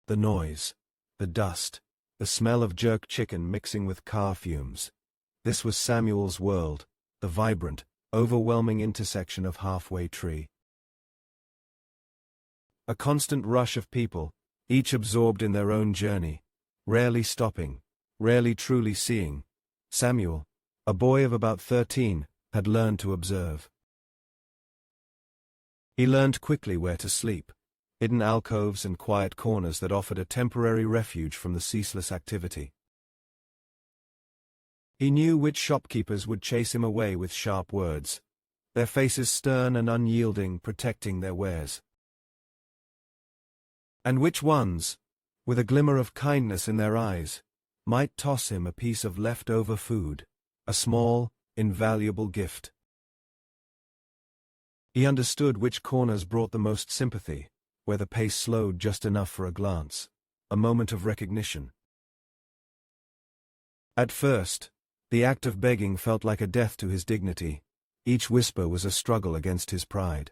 the noise, the dust, the smell of jerked chicken mixing with car fumes. This was Samuel's world, the vibrant, overwhelming intersection of Halfway Tree. A constant rush of people, each absorbed in their own journey, rarely stopping, rarely truly seeing. Samuel, a boy of about 13, had learned to observe. He learned quickly where to sleep, hidden alcoves and quiet corners that offered a temporary refuge from the ceaseless activity. He knew which shopkeepers would chase him away with sharp words, their faces stern and unyielding, protecting their wares. And which ones, with a glimmer of kindness in their eyes, might toss him a piece of leftover food, a small, invaluable gift. He understood which corners brought the most sympathy, where the pace slowed just enough for a glance, a moment of recognition. At first, the act of begging felt like a death to his dignity. Each whisper was a struggle against his pride.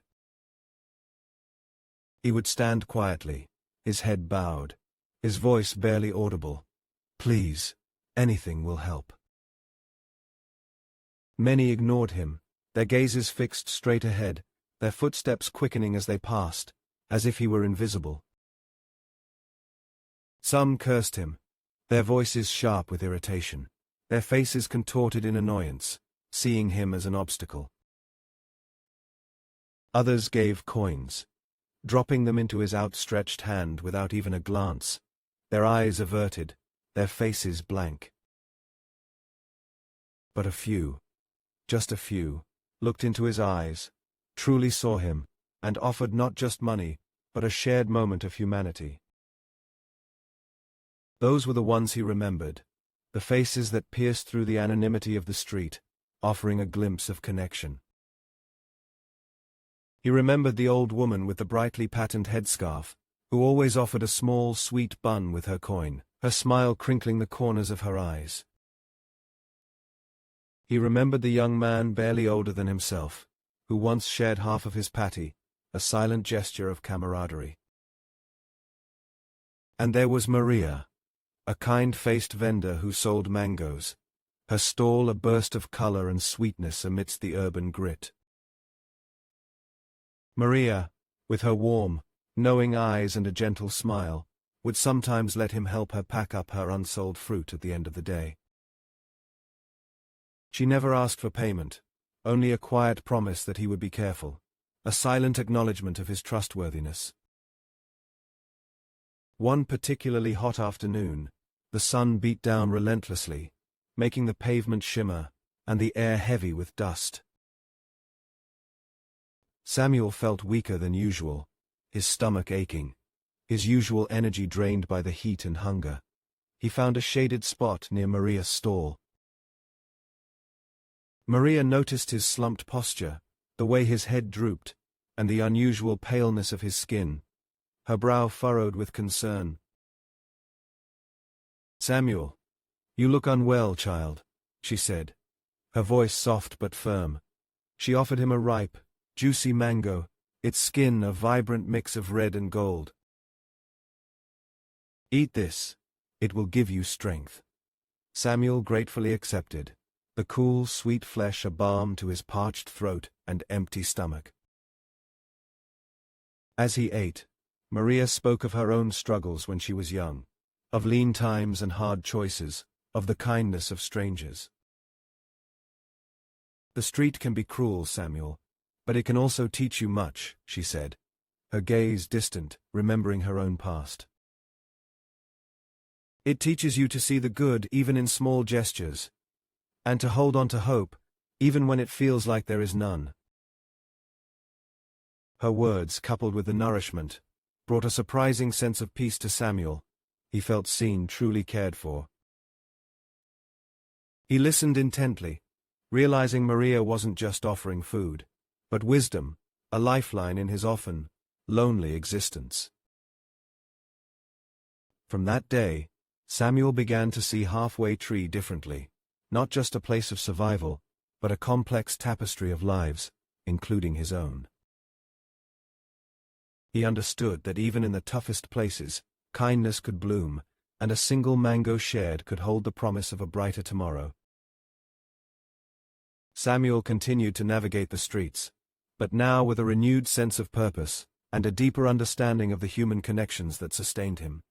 He would stand quietly, his head bowed, his voice barely audible. "Please, anything will help." Many ignored him, their gazes fixed straight ahead, their footsteps quickening as they passed, as if he were invisible. Some cursed him, their voices sharp with irritation, their faces contorted in annoyance, seeing him as an obstacle. Others gave coins, dropping them into his outstretched hand without even a glance, their eyes averted, their faces blank. But a few, just a few, looked into his eyes, truly saw him, and offered not just money, but a shared moment of humanity. Those were the ones he remembered, the faces that pierced through the anonymity of the street, offering a glimpse of connection. He remembered the old woman with the brightly patterned headscarf, who always offered a small, sweet bun with her coin, her smile crinkling the corners of her eyes. He remembered the young man barely older than himself, who once shared half of his patty, a silent gesture of camaraderie. And there was Maria, a kind-faced vendor who sold mangoes, her stall a burst of color and sweetness amidst the urban grit. Maria, with her warm, knowing eyes and a gentle smile, would sometimes let him help her pack up her unsold fruit at the end of the day. She never asked for payment, only a quiet promise that he would be careful, a silent acknowledgement of his trustworthiness. One particularly hot afternoon, the sun beat down relentlessly, making the pavement shimmer, and the air heavy with dust. Samuel felt weaker than usual, his stomach aching, his usual energy drained by the heat and hunger. He found a shaded spot near Maria's stall. Maria noticed his slumped posture, the way his head drooped, and the unusual paleness of his skin, her brow furrowed with concern. "Samuel, you look unwell, child," she said, her voice soft but firm. She offered him a ripe, juicy mango, its skin a vibrant mix of red and gold. "Eat this, it will give you strength." Samuel gratefully accepted, the cool, sweet flesh a balm to his parched throat and empty stomach. As he ate, Maria spoke of her own struggles when she was young, of lean times and hard choices, of the kindness of strangers. "The street can be cruel, Samuel, but it can also teach you much," she said, her gaze distant, remembering her own past. "It teaches you to see the good even in small gestures, and to hold on to hope, even when it feels like there is none." Her words, coupled with the nourishment, brought a surprising sense of peace to Samuel. He felt seen, truly cared for. He listened intently, realizing Maria wasn't just offering food, but wisdom, a lifeline in his often lonely existence. From that day, Samuel began to see Halfway Tree differently, not just a place of survival, but a complex tapestry of lives, including his own. He understood that even in the toughest places, kindness could bloom, and a single mango shared could hold the promise of a brighter tomorrow. Samuel continued to navigate the streets, but now with a renewed sense of purpose, and a deeper understanding of the human connections that sustained him.